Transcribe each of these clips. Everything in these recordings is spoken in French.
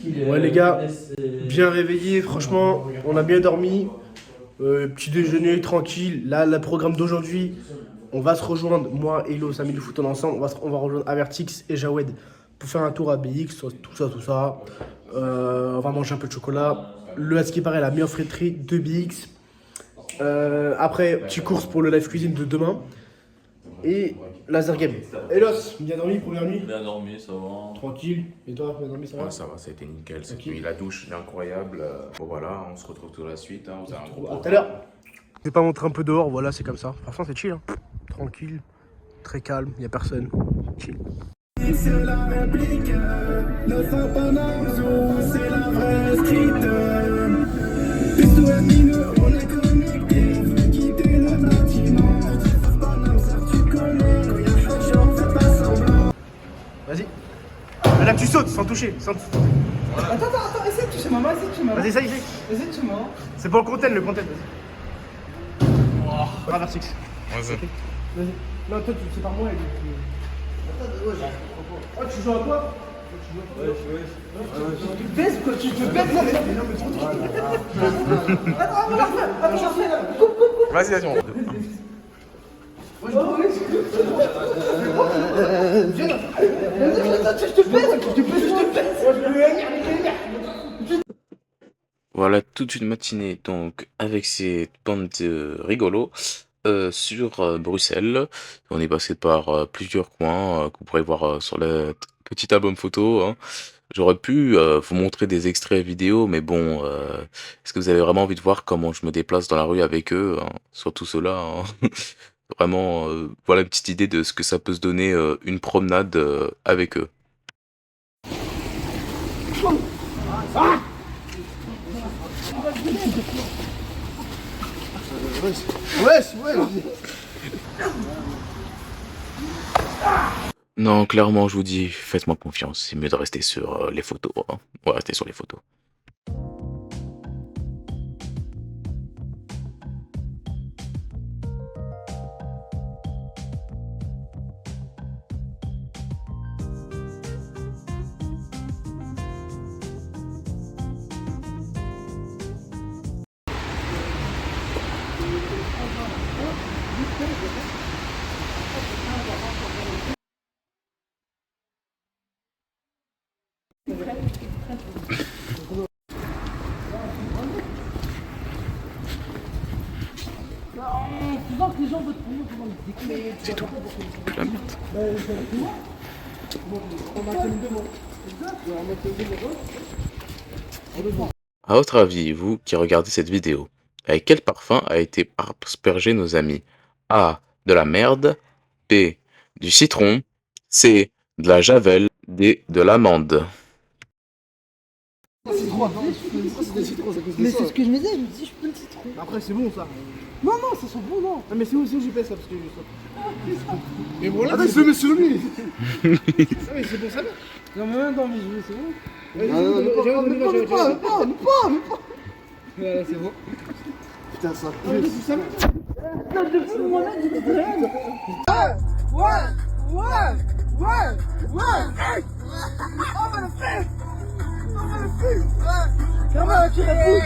Ouais les gars, bien réveillés, franchement, on a bien dormi. Petit déjeuner tranquille. Là, le programme d'aujourd'hui, on va se rejoindre, moi, Elo, Samy du foot ensemble. On va rejoindre Avertix et Jawed pour faire un tour à BX, tout ça, tout ça. On va manger un peu de chocolat. À ce qui paraît, la meilleure friterie de BX. Après, petite course pour le live cuisine de demain. Et laser game. Elos, bien dormi, première nuit? Bien dormi, ça va. Tranquille. Et toi, bien dormi, ça va? Ouais, ça va, ça a été nickel cette Ok. nuit. La douche, elle est incroyable. Bon, voilà, on se retrouve tout la suite. Hein, vous avez un gros À tout à l'heure. Je vais pas montrer un peu dehors, voilà, c'est comme ça. Franchement, c'est chill. Hein. Tranquille, très calme, y a personne. Chill. C'est la réplique, le Sapanamzo, c'est la vraie street. Pisto et mineux, on est connectés, faut quitter le bâtiment. Sapanamzo, tu connais, quand y'a pas de genre, fais pas semblant. Vas-y. Là, tu sautes sans toucher. Attends, essaie de toucher maman, essaie de toucher maman. Vas-y, essaye. Essaie de toucher maman. C'est pour le content, vas-y. Avertix. Vas-y. Vas-y. Non, toi, c'est pas moi. Oh, tu joues à quoi? Tu te baisses quoi, tu te baisses là. Attends, j'en fais là. Coupe. Vas-y, vas-y, on Voilà toute une matinée donc avec ces bandes de rigolos sur Bruxelles. On est passé par plusieurs coins que vous pourrez voir sur le petit album photo. Hein. J'aurais pu vous montrer des extraits vidéo, mais bon, est-ce que vous avez vraiment envie de voir comment je me déplace dans la rue avec eux, hein, surtout ceux-là, hein. Vraiment, voilà une petite idée de ce que ça peut se donner une promenade avec eux. Non, clairement, je vous dis, faites-moi confiance. C'est mieux de rester sur les photos. Hein. On va rester sur les photos. C'est tout. Plus la merde. À votre avis, vous qui regardez cette vidéo, avec quel parfum a été aspergé nos amis? A. De la merde. B. Du citron. C. De la javel. D. De l'amande. Mais c'est ce que je me disais, je me dis, je peux le citron. Après, c'est bon ça. Non, ça sent bon, non. Ah, mais c'est où j'y pèse ça parce que mais bon, là, Attends, il se le met sur lui. Ah, mais c'est bon ça. Non, mais même dans mes yeux, c'est bon. Vas-y, pas. Voilà, c'est bon. Putain, ça Non, depuis le moment là, il dit rien. Ouais. Comment tu réponds?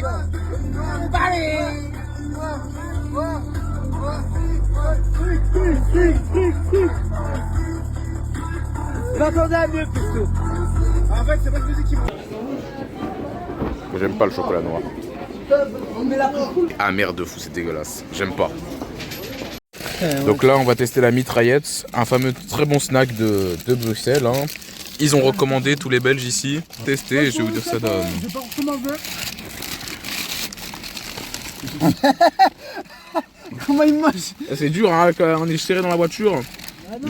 J'entendais à mieux, Pisto. En fait, c'est pas une musique qui me. J'aime pas le chocolat noir. Mais la cool. Ah merde de fou, c'est dégueulasse. J'aime pas. Donc là, on va tester la mitraillette, un fameux très bon snack de Bruxelles. Hein. Ils ont recommandé, tous les Belges ici. Tester et je vais vous dire ça donne. Je vais pas recommander. Comment il mange? C'est dur, hein, quand on est serré dans la voiture.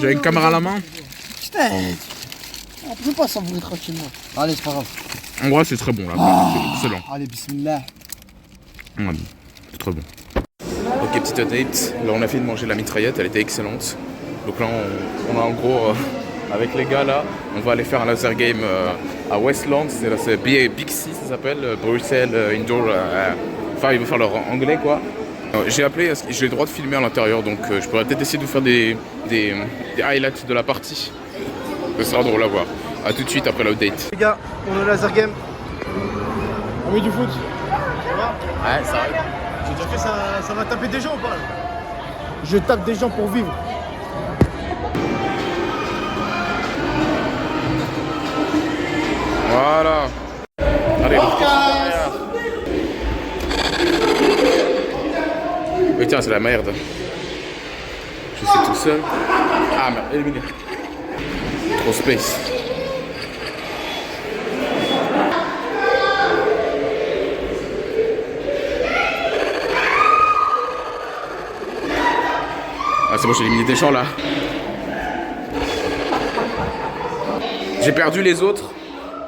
J'ai une caméra à la main. Putain. On peut pas s'envoler tranquillement. Allez, c'est pas grave. En vrai, c'est très bon là. C'est excellent. Allez, bismillah. Ouais, c'est très bon. Ok, petite update. Là, on a fini de manger la mitraillette, elle était excellente. Donc là, on a en gros, avec les gars là, on va aller faire un laser game à Westland. C'est Bixi, ça s'appelle, Bruxelles Indoor. Enfin, ils vont faire leur anglais quoi. J'ai appelé, j'ai le droit de filmer à l'intérieur, donc je pourrais peut-être essayer de vous faire des highlights de la partie. Ce sera drôle à voir. A tout de suite après l'update. Les gars, on est au laser game. Ami du foot. Ça va? Ouais, ça va. J'ai déjà fait ça va taper des gens ou pas là? Je tape des gens pour vivre. Voilà. Allez, mais tiens, c'est la merde. Je suis tout seul. Ah, merde, éliminé. Trop space. Ah, c'est bon, j'ai éliminé des gens là. J'ai perdu les autres.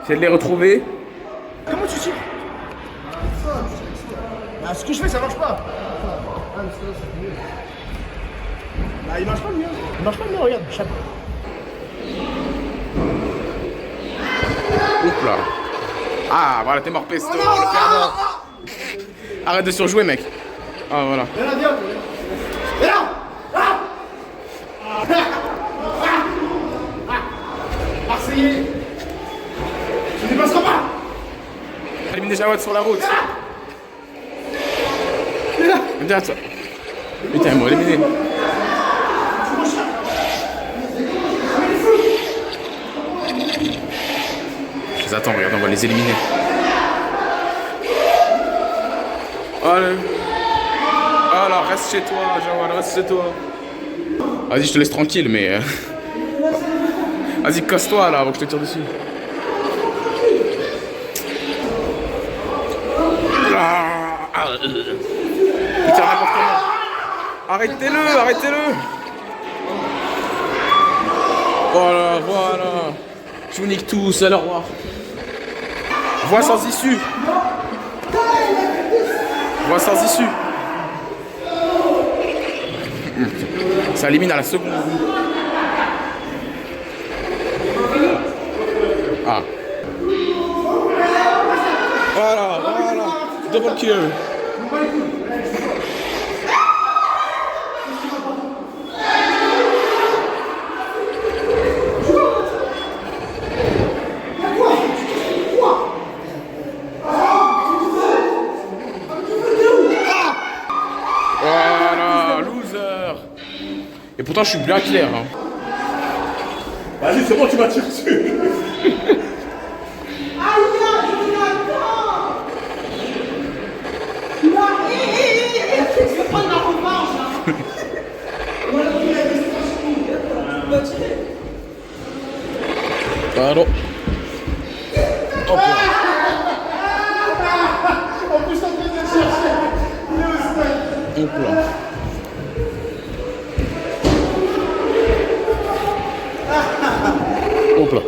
J'essaie de les retrouver. Comment tu tires? Bah, ce que je fais, ça marche pas. Bah, il marche pas le mien. Il marche pas le mien, regarde. Chape. Oups là. Ah, voilà, t'es mort pesto. Le perdant. Arrête de surjouer, mec. Ah, voilà. Viens là, viens. Viens là. Marseillais. Tu ne dépasseras pas. Éliminer Jawad sur la route. Viens, toi. Putain, ils m'ont éliminé. Je les attends, regarde, on va les éliminer. Allez. Voilà, reste chez toi, Jawad, reste chez toi. Vas-y, je te laisse tranquille, mais... Vas-y, casse-toi, là, avant que je te tire dessus. Il tire n'importe comment. Arrêtez-le, arrêtez-le. Voilà, voilà. Je vous nique tous, à au revoir. Voie sans issue. Voie sans issue. Ça élimine à la seconde. Ah. Voilà, voilà. Double kill. Voilà, loser. Et pourtant je suis bien clair. Hein. Vas-y, c'est bon, tu m'as tiré dessus. Pardon. Hop là. En plus, en train de chercher. Hop là. Hop là.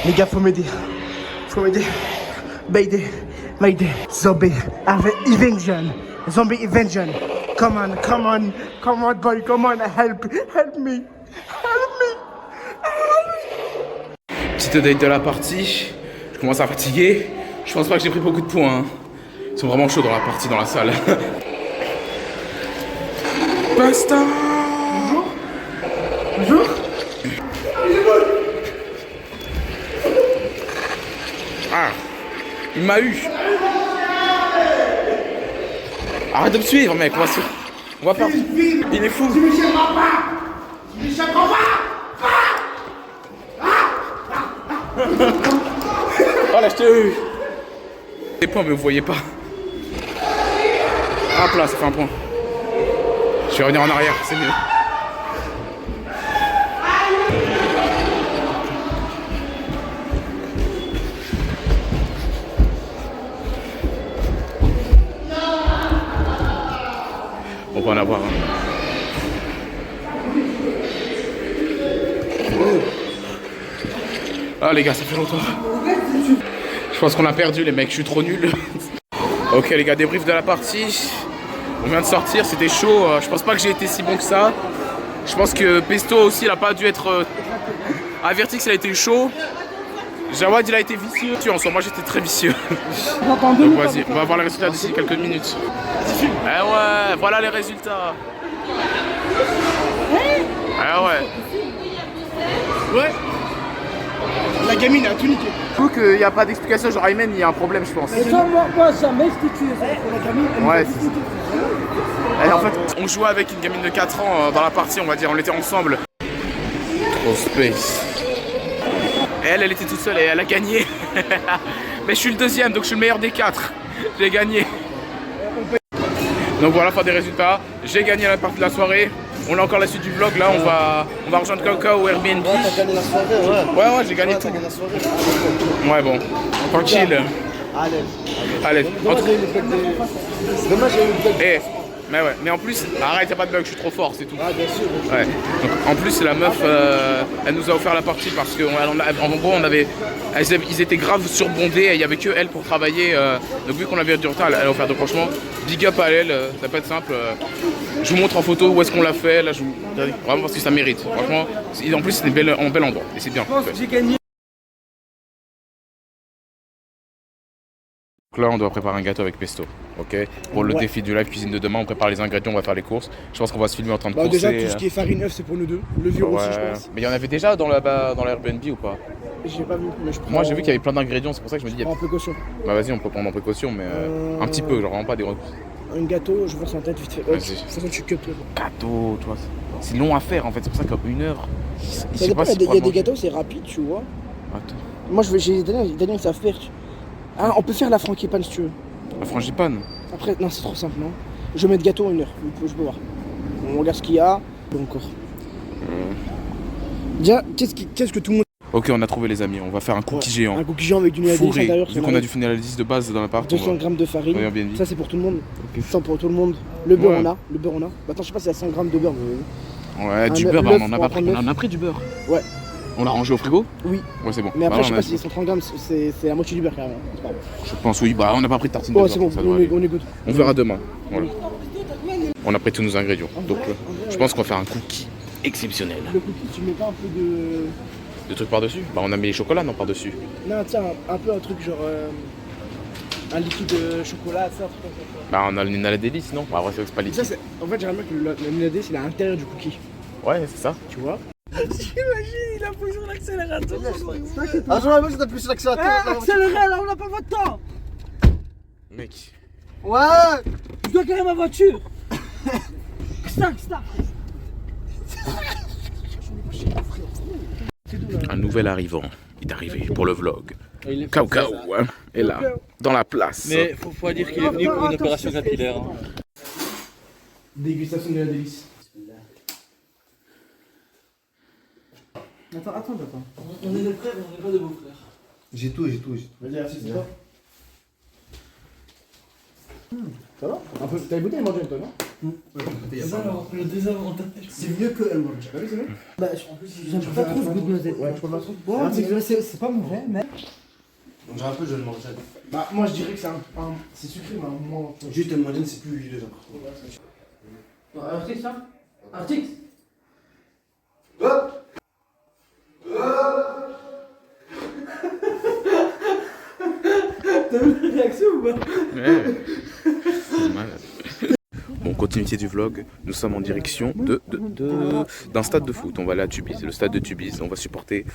Les gars, faut m'aider. Faut m'aider. Mayday. Zombie Invasion. Zombie Invasion. Come on, boy, come on, help me. Petite update de la partie. Je commence à fatiguer. Je pense pas que j'ai pris beaucoup de points. Hein. Ils sont vraiment chauds dans la partie, dans la salle. Basta. Bonjour. Ah, il m'a eu. Arrête de me suivre, mec. On va perdre. Il est fou. Tu m'échapperas pas. Oh là, je t'ai eu. Des points, mais vous voyez pas. Hop là, ça fait un point. Je vais revenir en arrière, c'est mieux. On va en avoir un. Ah les gars, ça fait longtemps. Je pense qu'on a perdu les mecs, je suis trop nul. Ok les gars, débrief de la partie. On vient de sortir, c'était chaud. Je pense pas que j'ai été si bon que ça. Je pense que Pesto aussi, il a pas dû être averti que ça a été chaud. Jawad, il a été vicieux. En soi, moi j'étais très vicieux. Donc vas-y, on va voir les résultats d'ici quelques minutes. Eh ouais, voilà les résultats. Eh ouais. Ouais. La gamine a tout niqué. Faut qu'il n'y a pas d'explication, genre Aymen, il y a un problème, je pense. Et toi, moi jamais je t'ai tué. Ouais, c'est ça. Et en fait, on jouait avec une gamine de 4 ans dans la partie, on va dire, on était ensemble. Trop space. Et elle était toute seule et elle a gagné. Mais je suis le deuxième, donc je suis le meilleur des 4. J'ai gagné. Donc voilà, fin des résultats. J'ai gagné la partie de la soirée. On a encore la suite du vlog, là on va rejoindre Coca au Airbnb. Ouais, t'as gagné la soirée, ouais. Ouais, j'ai gagné tout. T'as gagné la soirée. Ouais, bon, tranquille. Allez. Dommage, j'ai eu le bug. Eh, mais ouais, mais en plus, arrête, y'a pas de bug, je suis trop fort, c'est tout. Ah, bien sûr. Ouais. Donc, en plus, la meuf, elle nous a offert la partie parce qu'en gros, ils étaient grave surbondés et il y avait que elle pour travailler. Donc, vu qu'on avait du retard, elle a offert. Donc, franchement, big up à elle, ça peut être simple. Je vous montre en photo où est-ce qu'on l'a fait. Là, vraiment parce que ça mérite. Franchement, en plus, c'est un bel endroit et c'est bien. Je pense que j'ai gagné. Donc là, on doit préparer un gâteau avec pesto, ok? Pour le défi du live cuisine de demain, on prépare les ingrédients, on va faire les courses. Je pense qu'on va se filmer en train de courser. Déjà, tout ce qui est farine œuf, c'est pour nous deux. Levure aussi, je pense. Mais il y en avait déjà dans l'Airbnb ou pas? J'ai pas vu, mais je prends. Moi, j'ai vu qu'il y avait plein d'ingrédients, c'est pour ça que je me dis. En précaution. Bah vas-y, on peut prendre en précaution, mais un petit peu, genre vraiment pas des gros. Un gâteau, je vois ça en tête vite fait. De toute façon, tu cut. Gâteau, tu vois. C'est long à faire en fait, c'est pour ça qu'en 1 heure. Ça dépend, il y a des gâteaux, c'est rapide, tu vois. Attends. Moi, j'ai Daniel, ils savent faire. Ah, on peut faire la frangipane si tu veux. La frangipane. Après, non, c'est trop simple, non. Je mets de gâteau 1 heure, je peux voir. On regarde ce qu'il y a. Encore. Déjà, qu'est-ce que tout le monde. Ok, on a trouvé les amis, on va faire un cookie géant. Un cookie géant avec du Nutella à Fourré, l'intérieur. vu qu'on a du finaliste de base dans l'appart. 200 grammes de farine. Ouais, bien dit. Ça, c'est pour tout le monde. Ok. 100 pour tout le monde. Le beurre, Ouais. on a. Bah, attends, je sais pas s'il y a 100 grammes de beurre. Mais... Ouais, du Un beurre, œuf, on en a on pas va pris. prendre On en a pris du beurre. Ouais. On l'a rangé au frigo? Oui. Ouais, c'est bon. Mais après, Bah, je sais non, pas si 130 grammes, c'est la moitié du beurre carrément. C'est pas grave. Je pense oui, bah on n'a pas pris de tartine de Oh, beurre. c'est bon, ça doit aller. on est good. On verra demain. Voilà. On a pris tous nos ingrédients. Donc je pense qu'on va faire un cookie exceptionnel. Le cookie, tu mets pas un peu de. De trucs par-dessus? Bah on a mis les chocolats, non, par-dessus. Non, tiens, un peu un truc genre. Un liquide chocolat, ça, un truc comme ça. Bah on a le Nina délice, non? Bah, après c'est vrai que c'est pas liquide. Ça, en fait, j'aimerais bien que le Nina c'est à l'intérieur du cookie. Ouais, c'est ça. Tu vois? J'imagine, il a posé sur l'accélérateur. Ah, j'aurais aimé que t'appuies sur l'accélérateur. Accélérez là, on n'a pas votre temps. Mec. Ouais. Je dois garer ma voiture. Stack. Un nouvel arrivant est arrivé pour le vlog. Cao hein, est là, dans la place. Mais faut dire qu'il est venu pour une opération capillaire. Dégustation de la délice. Attends. On est des frères, on n'est pas de beaux frères. J'ai tout. Vas-y, assiste-toi. Ça va? Un peu, t'as goûté les mangettes toi, non? C'est ça le désavantage. C'est mieux que elle mange. T'as vu, c'est mieux? Bah, en plus, j'aime pas trop ce goût de noisette. Ouais, je crois pas trop. Bon, c'est pas mauvais, mais. Donc j'ai un peu, je le mange. Bah, moi je dirais que c'est sucré, mais un moins. Juste le modèle, c'est plus huileux. Artix, hein? Artix? T'as vu la réaction ou pas? Ouais. C'est malade. Bon, continuité du vlog, nous sommes en direction d'un stade de foot. On va aller à Tubize, le stade de Tubize. On va supporter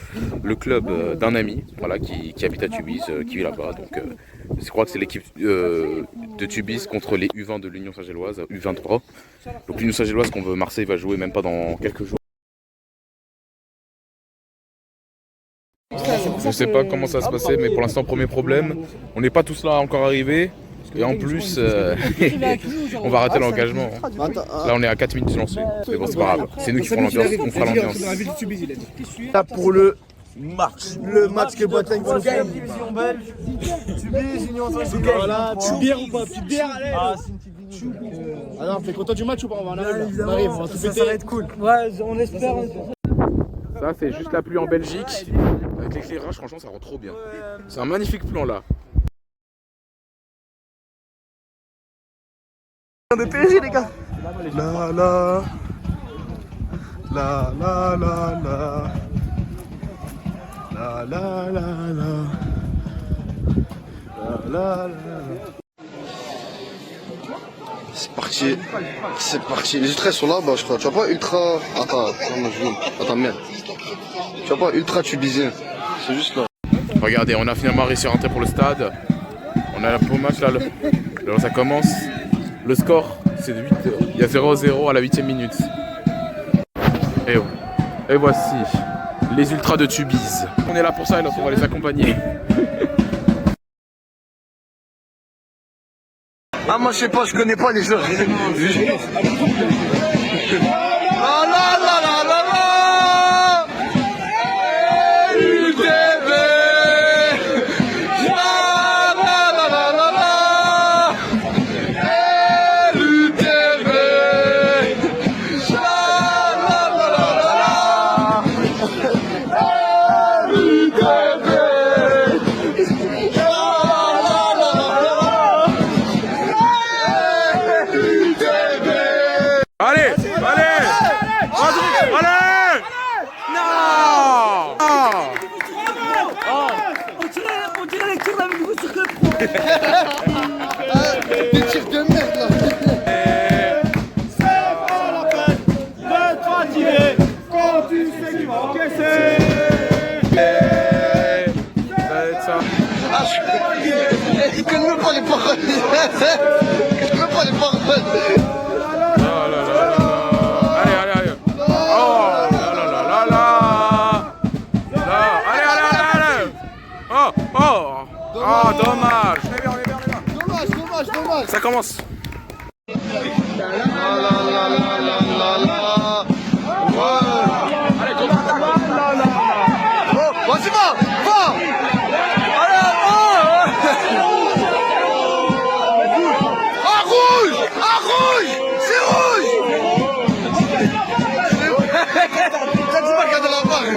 le club d'un ami voilà, qui habite à Tubize, qui vit là-bas. Donc, je crois que c'est l'équipe de Tubize contre les U20 de l'Union Saint-Géloise, U23. Donc l'Union Saint-Géloise qu'on veut Marseille va jouer même pas dans quelques jours. Je sais pas comment ça va se passer, mais pour l'instant, premier problème, on n'est pas tous là encore arrivés. Et en plus, on va rater l'engagement. Là, on est à 4 minutes de lancer. Mais bon, c'est pas grave. C'est nous qui ferons l'ambiance. On fera l'ambiance. Pour le match que Boateng va gagner. Division belge. Tubize, Union Saint-Géloise. Voilà, tu bières ou pas? Tu bières, allez. Ah non, t'es content du match ou pas? On arrive, on va tout péter. Ça va être cool. Ouais, on espère. Ça, c'est juste la pluie en Belgique. Avec l'éclairage, franchement, ça rend trop bien. C'est un magnifique plan là. De PSG, les gars. La. C'est parti. Les ultras sont là, bah je crois. Tu vois pas ultra. Attends, merde. Tu vois pas ultra tubisien. C'est juste là. Regardez, on a finalement réussi à rentrer pour le stade. On a un beau match là. Alors ça commence. Le score, c'est de 8. Il y a 0-0 à la 8e minute. Et voici les ultras de Tubize. On est là pour ça et donc on va les accompagner. Ah, moi je sais pas, je connais pas les joueurs. Ah là là là là là. UTB. La la la la la la. UTB. La la la la la la. UTB. Allez, allez, allez. Non. On dirait les tirs d'un niveau sur le pro. Des tirs de merde là. C'est pas la peine de te fatiguer quand tu sais qu'il va encaisser. Ah, il connaît même pas les paroles. Il connaît même pas les paroles. Allez. Oh là. Allez. Oh, dommage. Dommage. Ça commence. Allez, vas-y, va. Allez, rouge, c'est rouge. Quand tu vas regarder la barre.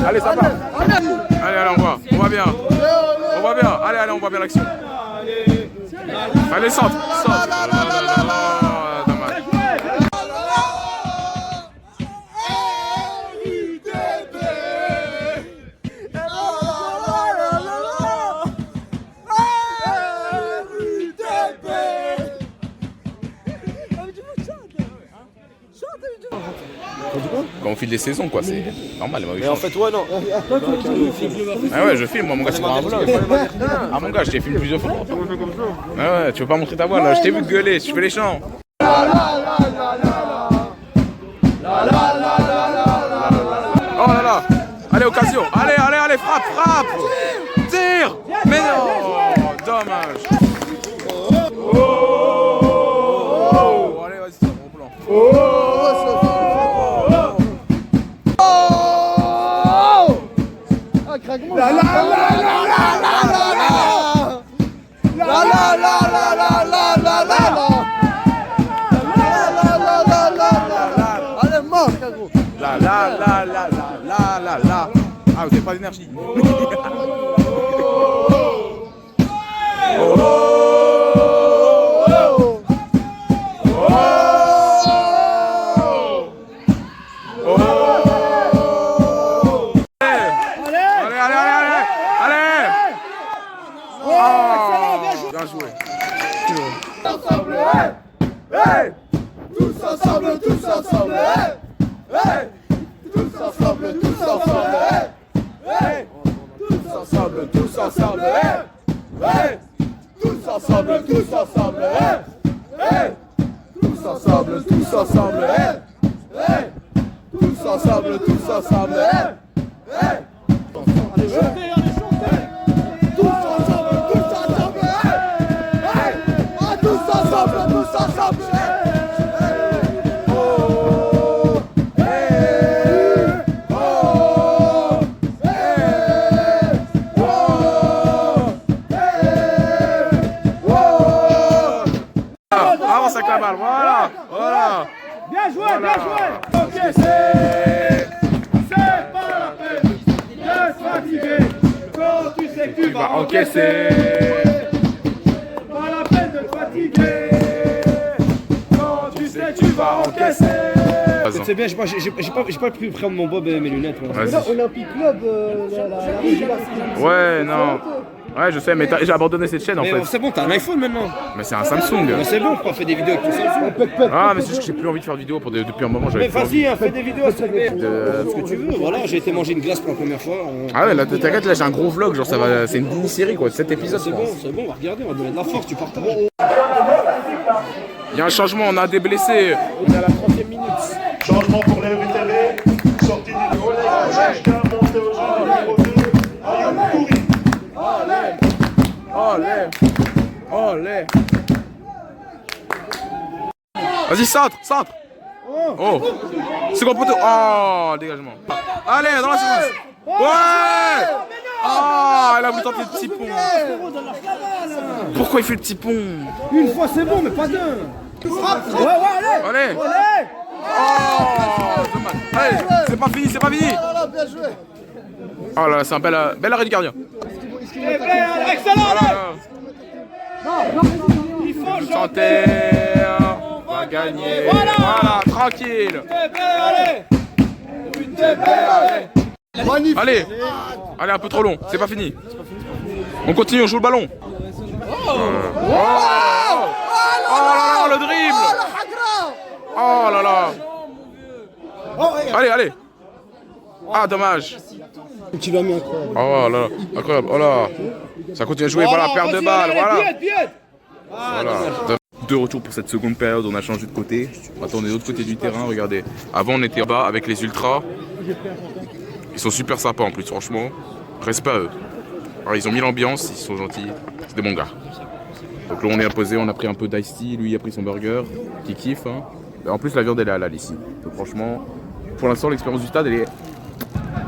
Allez, ça part. Allez, on va bien. Allez, on voit bien l'action. Allez, centre. Dommage. Quand on file des saisons, quoi, c'est normal. Mais en fait, ouais, non. Ah ouais, je filme, moi, mon gars, c'est pas un vlog. Ah, mon gars, je t'ai filmé plusieurs fois. Ah ouais, tu veux pas montrer ta voix, là, je t'ai vu gueuler, je fais les chants. Oh là là. Allez, occasion. Allez, frappe. Tire. Mais non, dommage. Allez, vas-y, c'est bon plan. La. Ah, vous avez pas d'énergie. Allez. Bien joué. Hey, tous ensemble, hey. Tous ensemble, hey. Tous ensemble, hey. Tous ensemble, hey. Tous ensemble, hey. Tous ensemble, hey. Tous ensemble, hey. Tous ensemble, hey. Allez, chantez. Tous ensemble, hey. Tous ensemble, hey. Avance avec la balle, voilà. Bien joué. Voilà. Ok, c'est pas la vas encaisser. Pas la peine de te fatiguer. Quand tu sais que tu vas encaisser. C'est bien, j'ai pas pu prendre mon bob et mes lunettes. Olympic Club, Ouais, non. Ouais, je sais, mais j'ai abandonné cette chaîne en fait. Mais c'est bon, t'as un iPhone maintenant. Mais c'est un Samsung. Mais c'est bon, pourquoi faire des vidéos avec tout Samsung? Ah, mais c'est juste que j'ai plus envie de faire de vidéos depuis un moment. Mais vas-y, fais des vidéos, s'il te plaît. De- Ce que tu veux, voilà, j'ai été manger une glace pour la première fois. Ah ouais, là, t'inquiète, là j'ai un gros vlog, genre ça va, c'est une mini-série quoi, 7 épisodes. C'est bon, on va regarder, on va donner de la force, tu partages. Il y a un changement, on a des blessés. On est à la 30e minute. Changement pour les VTV, sortie du numéro 1, chacun monté au jeu du numéro 2, Ayoub Kouri. Olé. Olé. Vas-y, centre. Oh. Second poteau. Oh, dégagement. Allez, dans la séquence. Ouais. Ah, elle a voulu tenter le petit pont. Pourquoi il fait le petit pont? Une fois c'est bon, mais pas deux. Allez. Oh, dommage. Allez, c'est pas fini. Oh là là, c'est un bel arrêt du gardien. Excellent, il faut Chanter, on va gagner. Voilà, tranquille. Allez, un peu trop long, c'est pas fini. On continue, on joue le ballon. Oh là là, le dribble. Oh là là. Allez. Ah, dommage. Tu l'as mis incroyable. Oh là, incroyable. Oh là. Ça continue à jouer, voilà, perte de balle, voilà. Voilà. De retour pour cette seconde période, on a changé de côté. Maintenant on est de l'autre côté du terrain, regardez. Avant on était en bas avec les ultras. Ils sont super sympas en plus, franchement. Respect à eux. Alors, ils ont mis l'ambiance, ils sont gentils. C'est des bons gars. Donc là on est imposé, on a pris un peu d'ice tea, lui il a pris son burger, qui kiffe. Hein. En plus la viande elle est halal ici. Donc franchement, pour l'instant l'expérience du stade elle est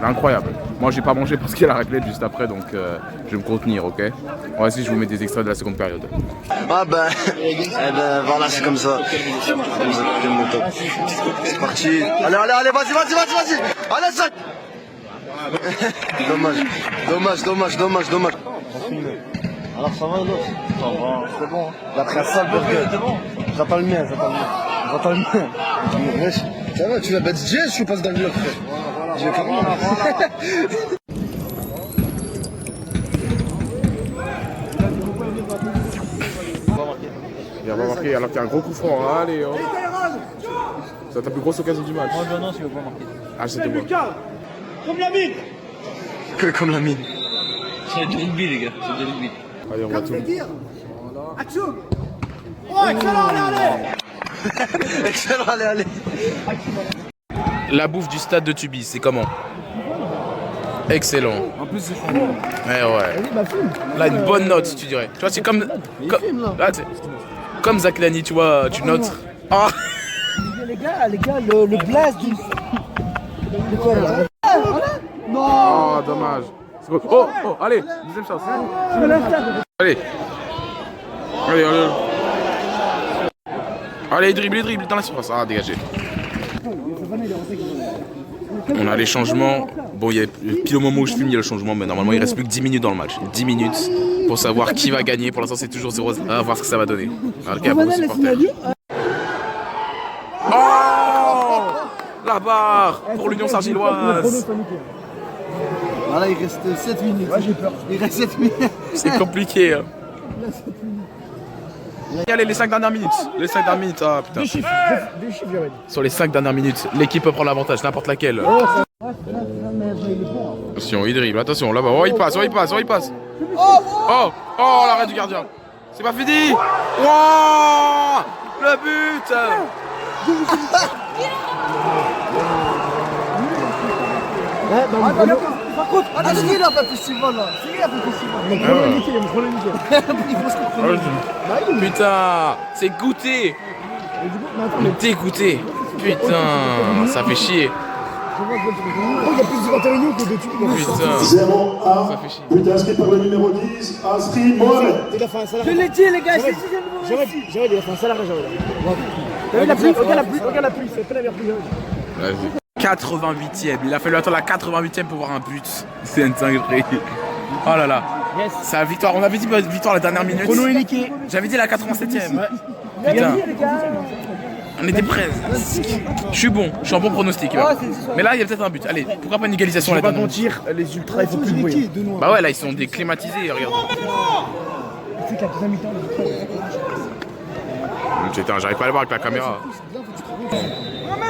incroyable. Moi j'ai pas mangé parce qu'il y a la raclette juste après, donc je vais me contenir, ok. On va essayer, je vous mets des extraits de la seconde période. Ah ben, voilà, c'est comme ça. C'est parti. Allez, vas-y. Allez, sac. Dommage. Alors ça va l'autre? Ça va, c'est bon. Il a pris un sale burger. J'attends le mien. Wesh, ça va, tu vas battre Jess, je passe dans le bloc, frère. J'ai carrément. Il va marquer alors qu'il y a un gros coup franc. Allez, oh. C'est ta plus grosse occasion du match. Moi, non, si il va pas marquer. Ah, c'était moi. Comme la mine. Que comme la mine. C'est du rugby, les gars. C'est du rugby. Allez, on va tout. Excellent, allez. La bouffe du stade de Tubi, c'est comment? Excellent. En plus, c'est Ouais. Là, une bonne note, tu dirais. Tu vois, c'est comme. Là, comme Zach Lani, tu vois, tu notes. Ah. Les gars, le blast du. Oh, dommage. Oh, allez, deuxième chance. Allez. Allez, dribble dans la surface. Ah, dégagé. On a les changements. Bon, il y a pile au moment où je filme, il y a le changement, mais normalement il reste plus que 10 minutes dans le match. 10 minutes pour savoir qui va gagner. Pour l'instant, c'est toujours 0 à voir ce que ça va donner. Alors, oh, la barre pour l'Union Sargilloise. Voilà, il reste 7 minutes. Ouais, j'ai peur. Il reste 7 minutes. C'est compliqué. Hein. Allez, les 5 dernières minutes. Ah putain. Des chiffres, Jared. Sur les 5 dernières minutes, l'équipe peut prendre l'avantage, n'importe laquelle. Attention, il dribble, attention, là-bas. Oh, il passe. Oh, l'arrêt du gardien. C'est pas fini. Oh, le but. Par contre, c'est qui là, pas festival là? C'est qui là, pas festival? Putain, c'est goûté. Dégoûté. Putain, ça fait chier. Il y a plus de 21 que de Tubi. Putain, 0 à ça fait chier. but inscrit par le numéro 10, inscrit Mohamed. Il a fait un salaire. Je l'ai dit, les gars, c'est Jared, il a fait un salaire, Jared. T'as vu la pluie? Regarde la pluie, c'est pas la meilleure pluie. 88e, il a fallu attendre la 88e pour voir un but. C'est une dinguerie. Oh là là. C'est la victoire. On avait dit victoire à la dernière minute. Chrono est niqué. J'avais dit la 87e. Ouais. Putain. On était prêts. Je suis bon. Je suis en bon pronostic. Là. Mais là, il y a peut-être un but. Allez, pourquoi pas une égalisation Je à vais la pas dernière minute. mentir, les ultras, il faut plus de bruit. Bah ouais, là, ils sont déclimatisés. Regarde. Putain, j'arrive pas à le voir avec la caméra.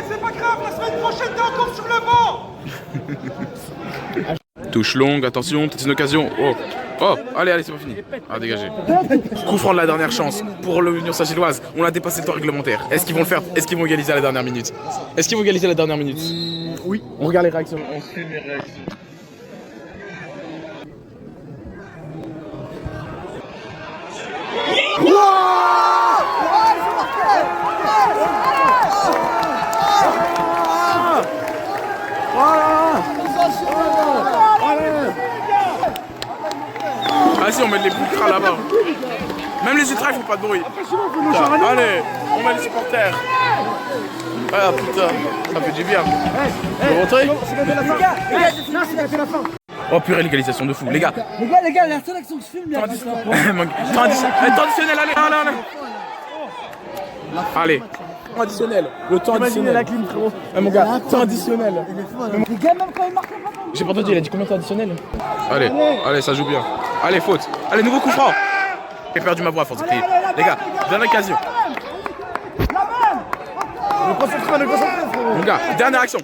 C'est pas grave, la semaine prochaine t'es encore sur le banc. Touche longue, attention, peut-être une occasion. Oh, oh, allez, c'est pas fini. Ah, dégagé. Coup franc de la dernière chance pour l'Union Saint-Gilloise. On a dépassé le temps réglementaire. Est-ce qu'ils vont le faire? Est-ce qu'ils vont égaliser à la dernière minute? Est-ce qu'ils vont égaliser à la dernière minute? Oui, on regarde les réactions. On suit les réactions. Vas-y, on met les boucras là-bas. Même les ultras, ils font pas de bruit. Putain, allez, on met les supporters. Ah putain, ça fait du bien. Tu veux rentrer? Oh purée, l'égalisation de fou, les gars. Les gars, la seule action que je filme, il y a Traditionnel, allez, allez. Temps additionnel. Le temps additionnel. la clim, frérot. Ah, mon gars, temps additionnel. Les gars, même quand ils marquent pas. J'ai pas entendu, il a dit combien de temps additionnel? Allez, allez, ça joue bien. Allez, faute. Allez, nouveau coup franc. J'ai perdu ma voix à force de crier. Les gars, dernière occasion. Le concentré, frérot. Mon gars, dernière action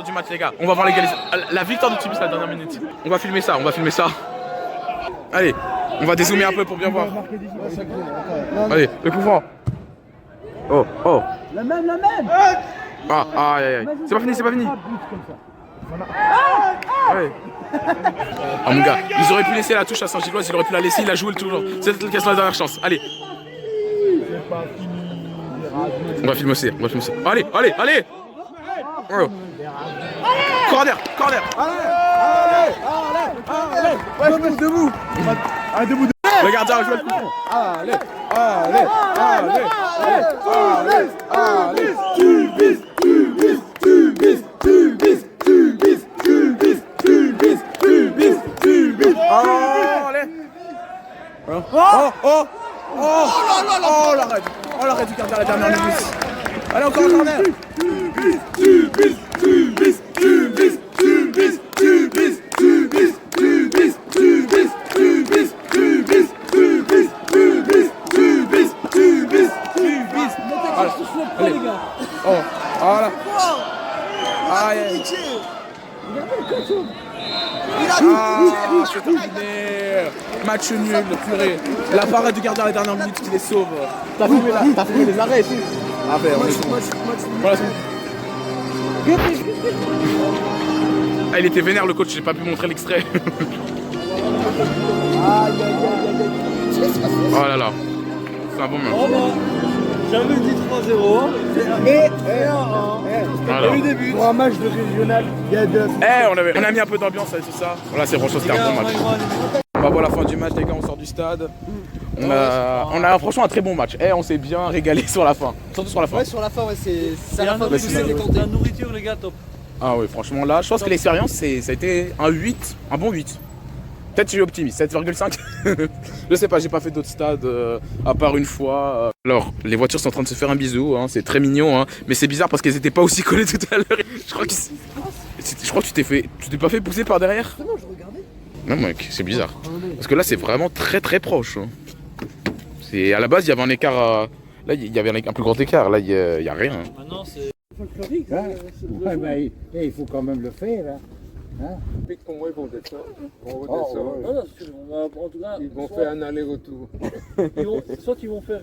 du match, les gars. On va voir l'égalisation. La victoire de Tubis à la dernière minute. On va filmer ça, Allez, on va dézoomer un peu pour bien voir. Allez, le coup franc. Oh, oh. La même. Ah, aïe, aïe, aïe. C'est pas fini. Ouais. Ah mon gars, ils auraient pu laisser la touche à Saint-Gilloise, ils auraient pu la laisser, il a joué toujours. C'est la question de la dernière chance. Allez. On va filmer aussi. Allez. Oh. Corner. Ouais, debout. Allez, debout. Le gardien a joué le coup. Allez. Oh l'arrêt du gardien à la dernière minute. Allez, encore un corner. Oh, voilà. Aïe. C'est terminé. Match nul, purée. La parade du gardien à la dernière minute qui les sauve. T'as filmé les arrêts et tout. Ah ben, on est bon. Voilà, ah, il était vénère le coach, j'ai pas pu montrer l'extrait. Oh là là. C'est un bon match. J'avais dit 3-0. Et Voilà. le début. Pour un match de régional, il y a deux. On a mis un peu d'ambiance avec tout ça. Voilà, c'est franchement, c'était un bon match. On va voir la fin du match, les gars, on sort du stade. On a franchement un très bon match. On s'est bien régalé sur la fin. Surtout sur la fin. Ouais, sur la fin, c'est la fin. La nourriture, les gars, top. Ah oui, franchement, là, je pense que l'expérience, ça a été un 8, un bon 8. Peut-être que je suis optimiste, 7,5. Je sais pas, j'ai pas fait d'autres stades à part une fois. Alors, les voitures sont en train de se faire un bisou, hein, c'est très mignon, hein, mais c'est bizarre parce qu'elles étaient pas aussi collées tout à l'heure. Je crois que tu t'es pas fait pousser par derrière. Non, je regardais. Non mec, c'est bizarre. Parce que là, c'est vraiment très très proche. Hein. À la base, il y avait un écart. Là, il y avait un plus grand écart. Là, il y a rien. Maintenant, c'est. folklorique. Hein? Ouais, mais il faut quand même le faire. Hein? Comment ils vont descendre? En tout cas, Ils vont faire un aller-retour. Soit ils vont faire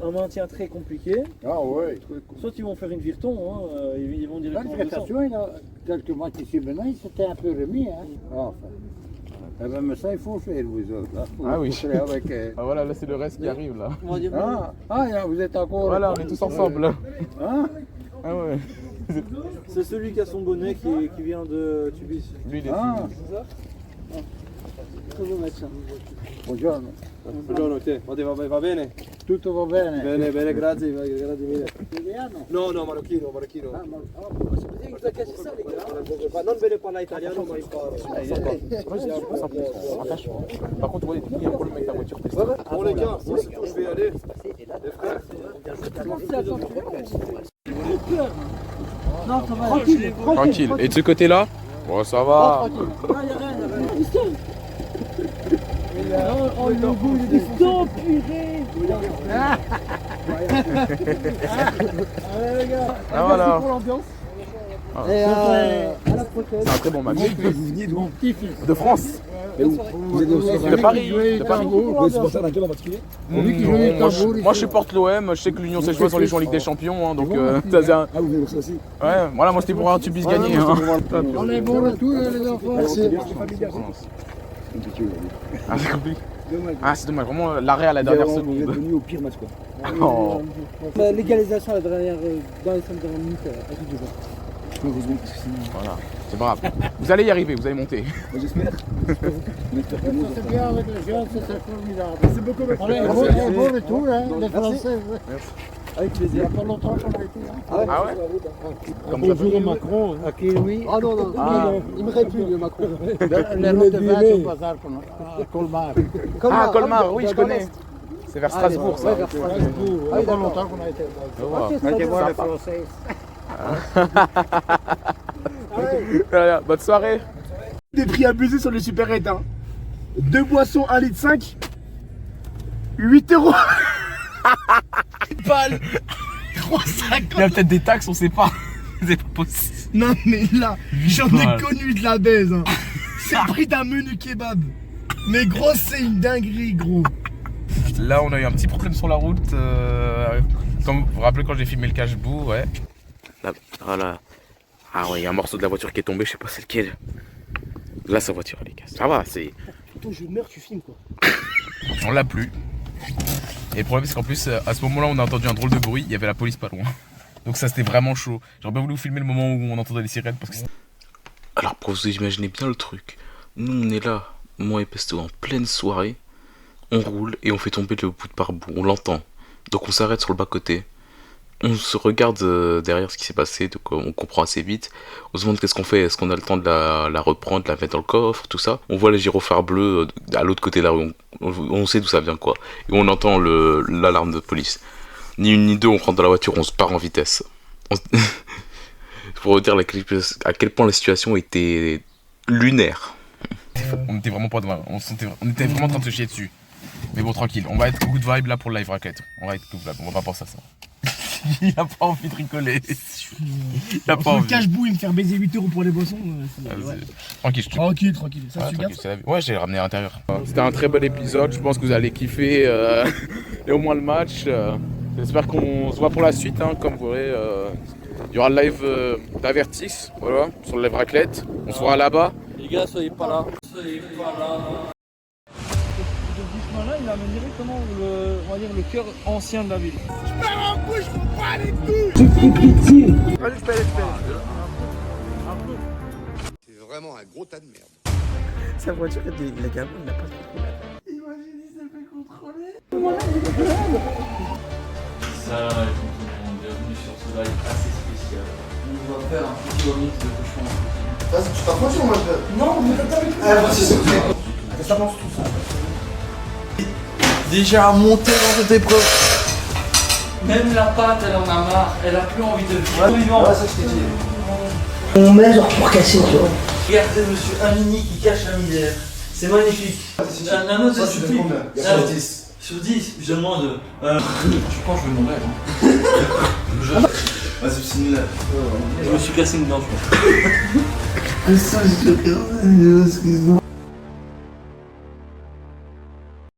un maintien très compliqué, soit ils vont faire une virton, ils vont directement descendre. Il y a quelques mois ici maintenant, il s'était un peu remis. Hein? Enfin. Eh ben, mais ça, il faut faire, vous autres. Là. Ah oui. Avec, ah voilà, là, c'est le reste qui arrive, là. Vous êtes encore... Voilà, on est tous ensemble, là. Hein? Ah ouais. C'est celui qui a son bonnet qui vient de Tubis. Lui, il est c'est ça? très beau match. Buongiorno. Buongiorno, te. Va bene? Tutto va bene? Bene, bene, grazie mille. Italiano? No, no, marocchino. C'est pour ça que vous avez caché ça, les gars. Non bene parla italiano, ma imparo. Par contre, ouais, il y a un problème avec ta voiture. Bon les gars, moi c'est tout, je vais y aller. Les frères. Non, ça va. Tranquille. Tranquille. Et de ce côté-là? Bon, ça va. Non, il n'y a rien, il n'y a rien. Pistol. Oh, le logo, il est dessus. Purée. Ah voilà. Pour l'ambiance. Et à la prochaine. C'est un très bon match. vous venez d'où? Mon petit-fils. De France. Vous êtes De Paris. De Paris. Vous êtes supporter d'un club en particulier? Lui qui joue au tambour. Moi je supporte l'OM, je sais que l'Union Séchoise sont les joueurs en Ligue des Champions, hein, donc ça c'est un... Ah, vous venez ça aussi? Ouais, voilà, moi c'était pour voir un Tubis gagner. Hein. On est bon retour les enfants. Merci. Ah c'est compliqué. Ah c'est dommage, vraiment l'arrêt à la dernière Vous êtes seconde. venu au pire match quoi. Oh. L'égalisation à la dernière, dans les 5 dernières minutes, à tout du vent. Heureusement parce que sinon... Voilà, c'est pas grave. Vous allez y arriver, vous allez monter. J'espère. C'est bien avec les jeunes, c'est formidable. Merci beaucoup. Bon retour, hein, les Français. Avec plaisir. Il n'y a pas longtemps qu'on a été. Ah ouais? Bonjour Macron. À qui oui? Ah non, non, il me répugne le Macron. Les notes de vin au bazar Colmar. Ah Colmar, oui je connais. C'est vers Strasbourg ça. Vers Strasbourg. Il n'y a pas longtemps qu'on a été. Je vois. voir les Français. Voilà, bonne soirée. Des prix abusés sur les supérettes. Hein. 2 boissons 1,5 litre, 8 €. Balle. 3,50. Il y a peut-être des taxes, on sait pas. C'est pas possible. Non mais là, j'en balles. ai connu de la baise. Hein. C'est le prix d'un menu kebab. Mais gros, c'est une dinguerie, gros. Là, on a eu un petit problème sur la route. Comme vous vous rappelez quand j'ai filmé le cache-boue, ouais. Là, voilà. Ah ouais, il y a un morceau de la voiture qui est tombé, je sais pas c'est lequel. Là, sa voiture, elle est cassée. Ça va, c'est... Toi, je meurs, tu filmes quoi. On l'a plus. Et le problème, c'est qu'en plus, à ce moment-là, on a entendu un drôle de bruit. Il y avait la police pas loin. Donc ça, c'était vraiment chaud. J'aurais bien voulu vous filmer le moment où on entendait les sirènes parce que... Alors, pour vous imaginer bien le truc, nous, on est là, moi et Pesto, en pleine soirée. On roule et on fait tomber le bout de pare-boue. On l'entend. Donc on s'arrête sur le bas-côté. On se regarde derrière ce qui s'est passé, donc on comprend assez vite. On se demande qu'est-ce qu'on fait, est-ce qu'on a le temps de la reprendre, de la mettre dans le coffre, tout ça. On voit les gyrophares bleus à l'autre côté de la rue, on sait d'où ça vient quoi. Et on entend l'alarme de police. Ni une ni deux, on rentre dans la voiture, on se part en vitesse. Pour vous dire à quel point la situation était lunaire. On était vraiment pas devant, on était vraiment en train de se chier dessus. Mais bon, tranquille, on va être good vibe là pour le live racket. On va être good vibe, on va pas penser à ça. Il a pas envie de rigoler. Il a pas envie. Le cache-boue et me faire baiser 8 € pour les boissons. Ouais. Tranquille, tranquille. Ça, tu gardes. Ouais, j'ai ramené à l'intérieur. C'était un très bel épisode, je pense que vous allez kiffer. Et au moins le match. J'espère qu'on se voit pour la suite, hein, comme vous verrez. Il y aura le live d'Avertis, voilà, sur le live raclette. On se voit là-bas. Les gars, soyez pas là. Soyez pas là. Ce chemin-là, il amène directement on va dire, le cœur ancien de la ville. Je pars en bouche, je prends pas les couilles. Allez, C'est vraiment un gros tas de merde. Sa voiture, la gamme, il n'a pas de contrôle. Imagine, il s'est fait contrôler. Salam alaikum tout le monde, bienvenue sur ce live assez spécial. On va faire un petit vomit de cochon. Vas-y, tu t'en prends sur moi, je... Non, mais t'as vu. Vas-y, s'il te plaît. Ça mange tout ça. Déjà monté dans cette épreuve. Même la pâte, elle en a marre, elle a plus envie de vivre. Ouais, ça je t'ai dit. On met genre pour casser, tu vois. Regardez monsieur Amini qui cache la misère. C'est magnifique. Un autre, c'est sur 10. Sur 10, je demande. Je pense que je vais mourir. Vas-y, signe-le. Je me suis cassé une dent, je pense. Ça, je te excuse-moi.